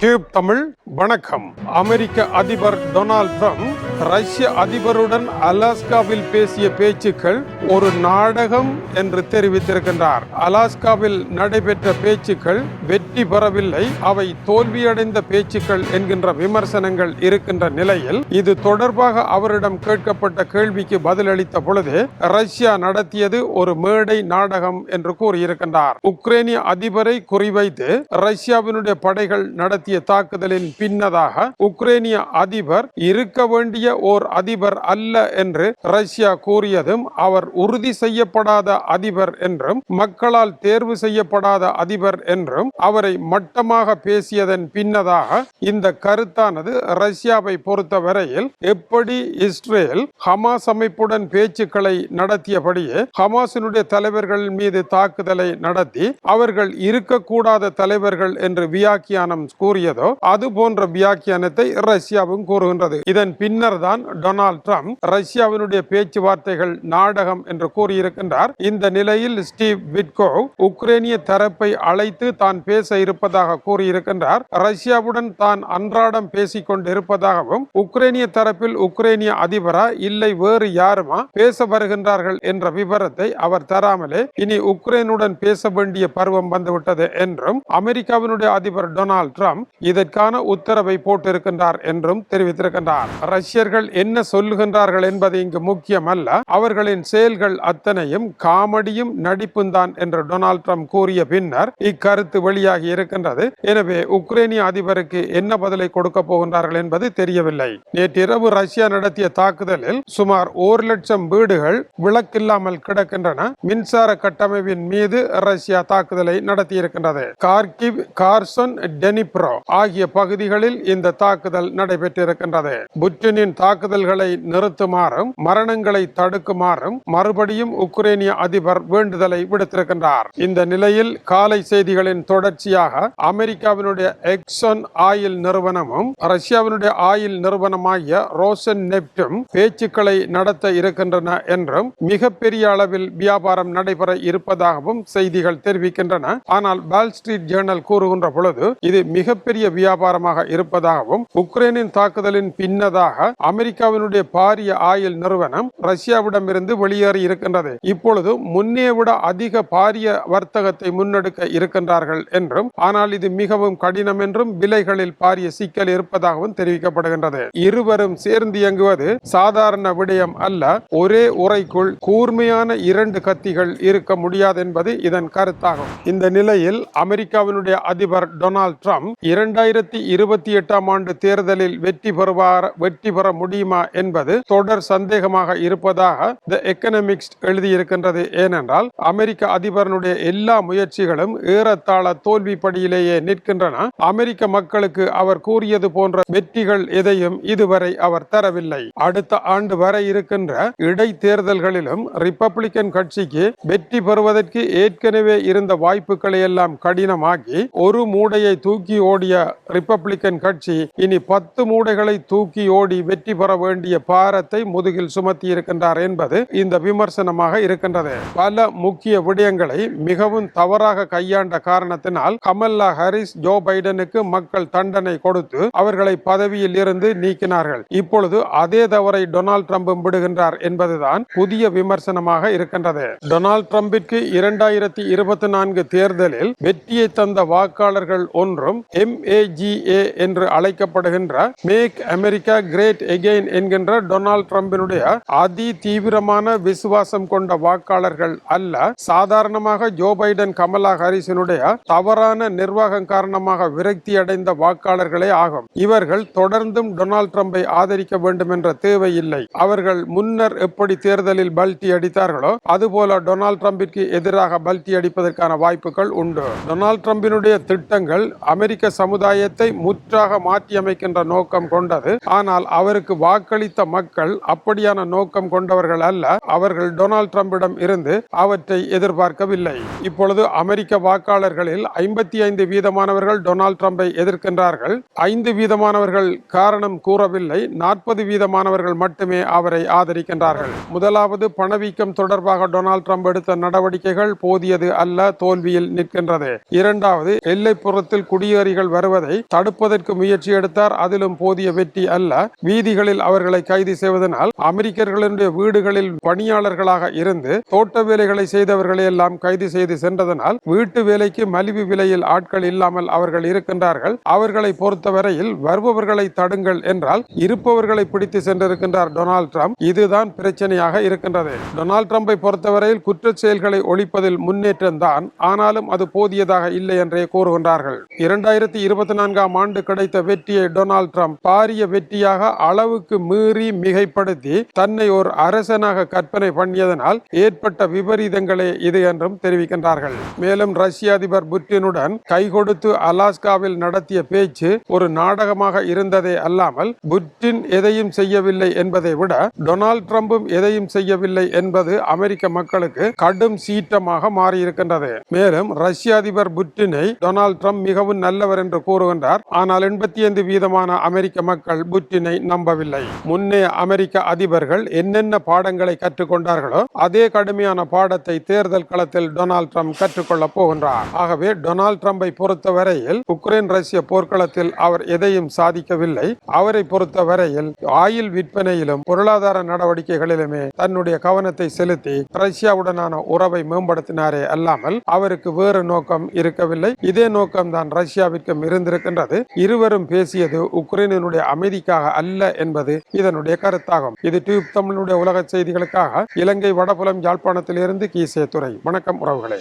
Tube Tamil வணக்கம். அமெரிக்க அதிபர் Donald Trump ரஷ்ய அதிபருடன் அலாஸ்காவில் பேசிய பேச்சுக்கள் ஒரு நாடகம் என்று தெரிவித்திருக்கின்றார். அலாஸ்காவில் நடைபெற்ற பேச்சுக்கள் வெற்றி பெறவில்லை, அவை தோல்வியடைந்த பேச்சுக்கள் என்கின்ற விமர்சனங்கள் இருக்கின்ற நிலையில் இது தொடர்பாக அவரிடம் கேட்கப்பட்ட கேள்விக்கு பதிலளித்த பொழுது ரஷ்யா நடத்தியது ஒரு மேடை நாடகம் என்று கூறியிருக்கின்றார். உக்ரைனிய அதிபரை குறிவைத்து ரஷ்யாவினுடைய படைகள் நடத்திய தாக்குதலின் பின்னதாக உக்ரைனிய அதிபர் இருக்க வேண்டிய ஓர் அதிபர் அல்ல என்று ரஷ்யா கூறியதும், அவர் உறுதி செய்யப்படாத அதிபர் என்றும் மக்களால் தேர்வு செய்யப்படாத அதிபர் என்றும் அவரை மட்டமாக பேசியதன் பின்னதாக இந்த கருத்தானது ரஷ்யாவை பொறுத்தவரையில் எப்படி இஸ்ரேல் ஹமாஸ் அமைப்புடன் பேச்சுக்களை நடத்தியபடியே ஹமாஸினுடைய தலைவர்கள் மீது தாக்குதலை நடத்தி அவர்கள் இருக்கக்கூடாத தலைவர்கள் என்று வியாக்கியானம் கூறியதோ அது போன்ற வியாக்கியானத்தை ரஷ்யாவும் கூறுகின்றது. இதன் பின்னர் தான் டொனால்ட் ட்ரம்ப் ரஷ்யாவினுடைய பேச்சுவார்த்தைகள் நாடகம் என்று கூறியிருக்கின்றார். இந்த நிலையில் ஸ்டீவ் விட்கோவ் உக்ரைனிய தரப்பை அழைத்து தான் பேச இருப்பதாக கூறியிருக்கின்றார். ரஷ்யாவுடன் தான் அன்றாடம் பேசிக் கொண்டிருப்பதாகவும் உக்ரைனிய தரப்பில் உக்ரைனிய அதிபரா இல்லை வேறு யாருமா பேச வருகின்றார்கள் என்ற விவரத்தை அவர் தராமலே இனி உக்ரைனுடன் பேச வேண்டிய பருவம் வந்துவிட்டது என்றும் அமெரிக்காவினுடைய அதிபர் டொனால்ட் ட்ரம்ப் இதற்கான உத்தரவை போட்டிருக்கின்றார் என்றும் தெரிவித்திருக்கின்றார். ரஷ்யர்கள் என்ன சொல்லுகின்றார்கள் என்பது இங்கு முக்கியமல்ல, அவர்களின் செயல்கள் அத்தனையும் காமெடியும் நடிப்பும் தான் என்று டொனால்ட் ட்ரம்ப் கூறிய பின்னர் இக்கருத்து வெளியாகி இருக்கின்றது. எனவே உக்ரைனிய அதிபருக்கு என்ன பதிலை கொடுக்க போகின்றார்கள் என்பது தெரியவில்லை. நேற்றிரவு ரஷ்யா நடத்திய தாக்குதலில் சுமார் 1,00,000 வீடுகள் விளக்கில்லாமல் கிடக்கின்றன. மின்சார கட்டமைப்பின் மீது ரஷ்யா தாக்குதலை நடத்தியிருக்கின்றது. கார்கிவ், கார்சன், டெனிப்ரோ ஆகிய பகுதிகளில் இந்த தாக்குதல் நடைபெற்றிருக்கின்றது. புட்டினின் தாக்குதல்களை நிறுத்துமாறும் மரணங்களை தடுக்குமாறும் மறுபடியும் உக்ரைனிய அதிபர் வேண்டுதலை விடுத்திருக்கின்றார். இந்த நிலையில் காலை செய்திகளின் தொடர்ச்சியாக அமெரிக்காவினுடைய எக்ஸான் ஆயில் நிறுவனமும் ரஷ்யாவினுடைய ஆயில் நிறுவனமாகிய ரோசன் நெப்டும் பேச்சுக்களை நடத்த இருக்கின்றன என்றும் மிகப்பெரிய அளவில் வியாபாரம் நடைபெற இருப்பதாகவும் செய்திகள் தெரிவிக்கின்றன. ஆனால் வால் ஸ்ட்ரீட் ஜேர்னல் கூறுகின்ற பொழுது இது மிகப்பெரிய வியாபாரமாக இருப்பதாகவும் உக்ரைனின் தாக்குதலின் பின்னதாக அமெரிக்காவினுடைய பாரிய ஆயில் நிறுவனம் ரஷ்யாவிடமிருந்து வெளியேறி இருக்கின்றது. இப்பொழுது முன்னே விட அதிக பாரிய வர்த்தகத்தை முன்னெடுக்க இருக்கின்றார்கள் என்றும், ஆனால் இது மிகவும் கடினம் என்றும் விலைகளில் பாரிய சிக்கல் இருப்பதாகவும் தெரிவிக்கப்படுகின்றது. இருவரும் சேர்ந்து இயங்குவது சாதாரண விடயம் அல்ல. ஒரே உரைக்குள் கூர்மையான 2 கத்திகள் இருக்க முடியாது என்பது இதன் கருத்தாகும். இந்த நிலையில் அமெரிக்காவினுடைய அதிபர் டொனால்ட் ட்ரம்ப் 2028ஆம் ஆண்டு தேர்தலில் வெற்றி பெற முடியுமா என்பது தொடர் சந்தேகமாக இருப்பதாக தி எகனாமிஸ்ட் எழுதியிருக்கின்றது. ஏனென்றால் அமெரிக்க அதிபருடைய எல்லா முயற்சிகளும் ஏறத்தாழ தோல்வி படியிலேயே நிற்கின்றன. அமெரிக்க மக்களுக்கு அவர் கூறியது போன்ற வெற்றிகள் எதையும் இதுவரை அவர் தரவில்லை. அடுத்த ஆண்டு வரை இருக்கின்ற இடைத்தேர்தல்களிலும் ரிப்பப்ளிக்கன் கட்சிக்கு வெற்றி பெறுவதற்கு ஏற்கனவே இருந்த வாய்ப்புகளை எல்லாம் கடினமாக்கி ஒரு மூடையை தூக்கி ஓடிய ரிப்பப்ளிக்கன் கட்சி இனி 10 மூடைகளை தூக்கி ஓடி வெற்றி பெற வேண்டிய பாரத்தை முதுகில் சுமத்தி இருக்கின்றார் என்பது இந்த விமர்சனமாக இருக்கின்றது. பல முக்கிய விடயங்களை மிகவும் தவறாக கையாண்ட காரணத்தினால் கமலா ஹாரிஸ் ஜோ பைடனுக்கு மக்கள் தண்டனை கொடுத்து அவர்களை பதவியில் இருந்து நீக்கினார்கள். இப்பொழுது அதே தவறை டொனால்ட் ட்ரம்பும் விடுகின்றார் என்பதுதான் புதிய விமர்சனமாக இருக்கின்றது. டொனால்ட் ட்ரம்பிற்கு 2024 தேர்தலில் வெற்றியை தந்த வாக்காளர்கள் ஒன்றும் MAGA என்று அழைக்கப்படுகின்ற மேக் அமெரிக்கா கிரேட் எகெயின் என்கின்ற டொனால்ட் ட்ரம்பினுடைய அதி தீவிரமான விசுவாசம் கொண்ட வாக்காளர்கள் அல்ல. சாதாரணமாக ஜோ பைடன் கமலா ஹாரிஸினுடைய தவறான நிர்வாகம் காரணமாக விரக்தி அடைந்த வாக்காளர்களே ஆகும். இவர்கள் தொடர்ந்தும் டொனால்ட் ட்ரம்பை ஆதரிக்க வேண்டும் என்ற தேவையில்லை. அவர்கள் முன்னர் எப்படி தேர்தலில் பல்டி அடித்தார்களோ அதுபோல டொனால்ட் ட்ரம்பிற்கு எதிராக பல்டி அடிப்பதற்கான வாய்ப்புகள் உண்டு. டொனால்ட் ட்ரம்பினுடைய திட்டங்கள் அமெரிக்க சமுதாயத்தை முற்றாக மாற்றியமைக்கின்ற நோக்கம் கொண்டது. ஆனால் அவருக்கு அவருக்கு வாக்களித்த மக்கள் அப்படியான நோக்கம் கொண்டவர்கள் அல்ல. அவர்கள் டொனால்ட் ட்ரம்பிடம் இருந்து அவற்றை எதிர்பார்க்கவில்லை. இப்பொழுது அமெரிக்க வாக்காளர்களில் 55% டொனால்ட் ட்ரம்பை எதிர்க்கின்றார்கள். 5% காரணம் கூறவில்லை. 40% மட்டுமே அவரை ஆதரிக்கின்றார்கள். முதலாவது, பணவீக்கம் தொடர்பாக டொனால்ட் ட்ரம்ப் எடுத்த நடவடிக்கைகள் போதியது அல்ல, தோல்வியில் நிற்கின்றது. இரண்டாவது, எல்லைப்புறத்தில் குடியேறிகள் வருவதை தடுப்பதற்கு முயற்சி எடுத்தார், அதிலும் போதிய வெற்றி அல்ல. வீதிகளில் அவர்களை கைது செய்வதனால் அமெரிக்கர்களுடைய வீடுகளில் பணியாளர்களாக இருந்து தோட்ட வேலைகளை செய்தவர்களை எல்லாம் கைது செய்து சென்றதனால் வீட்டு வேலைக்கு மலிவு விலையில் ஆட்கள் இல்லாமல் அவர்கள் இருக்கின்றார்கள். அவர்களை பொறுத்தவரையில் வருபவர்களை தடுங்கள் என்றால் இருப்பவர்களை பிடித்து சென்றிருக்கின்றார் டொனால்ட் ட்ரம்ப். இதுதான் பிரச்சனையாக இருக்கின்றது. டொனால்ட் ட்ரம்பை பொறுத்தவரையில் குற்றச் செயல்களை ஒழிப்பதில் முன்னேற்றம் தான், ஆனாலும் அது போதியதாக இல்லை என்றே கூறுகின்றார்கள். 2024 ஆண்டு கிடைத்த வெற்றியை டொனால்ட் ட்ரம்ப் பாரிய வெற்றியாக அளவுக்கு மீறி மிகைப்படுத்தி தன்னை ஒரு அரசனாக கற்பனை பண்ணியதனால் ஏற்பட்ட விபரீதங்களே இது என்றும் தெரிவிக்கின்றார்கள். மேலும் ரஷ்ய அதிபர் புட்டினுடன் கை கொடுத்து அலாஸ்காவில் நடத்திய பேச்சு ஒரு நாடகமாக இருந்ததே அல்லாமல் புட்டின் எதையும் செய்யவில்லை என்பதை விட டொனால்ட் ட்ரம்பும் எதையும் செய்யவில்லை என்பது அமெரிக்க மக்களுக்கு கடும் சீற்றமாக மாறியிருக்கின்றது. மேலும் ரஷ்ய அதிபர் புட்டினை டொனால்ட் ட்ரம்ப் மிகவும் நல்லவர் என்று கூறுகின்றார். ஆனால் 85% அமெரிக்க மக்கள் புட்டினை நம்பவில்லை. முன்னே அமெரிக்க அதிபர்கள் என்னென்ன பாடங்களை கற்றுக்கொண்டார்களோ அதே கடுமையான பாடத்தை தேர்தல் களத்தில் டொனால்ட் ட்ரம்ப் கற்றுக்கொள்ளப் போகின்றார். ஆகவே டொனால்ட் ட்ரம்பை பொறுத்தவரையில் உக்ரைன் ரஷ்ய போர்க்களத்தில் அவர் எதையும் சாதிக்கவில்லை. அவரை பொறுத்தவரையில் ஆயில் விற்பனையிலும் பொருளாதார நடவடிக்கைகளிலுமே தன்னுடைய கவனத்தை செலுத்தி ரஷ்யாவுடனான உறவை மேம்படுத்தினாரே அல்லாமல் அவருக்கு வேறு நோக்கம் இருக்கவில்லை. இதே நோக்கம் தான் ரஷ்யாவிற்கும் இருந்திருக்கின்றது. இருவரும் பேசியது உக்ரைனுடைய அமைதிக்காக அல்ல என்பது இதனுடைய கருத்தாகும். இது டியூப் தமிழுடைய உலக செய்திகளுக்காக இலங்கை வடபுலம் யாழ்ப்பாணத்திலிருந்து கீசே துறை. வணக்கம் உறவுகளே.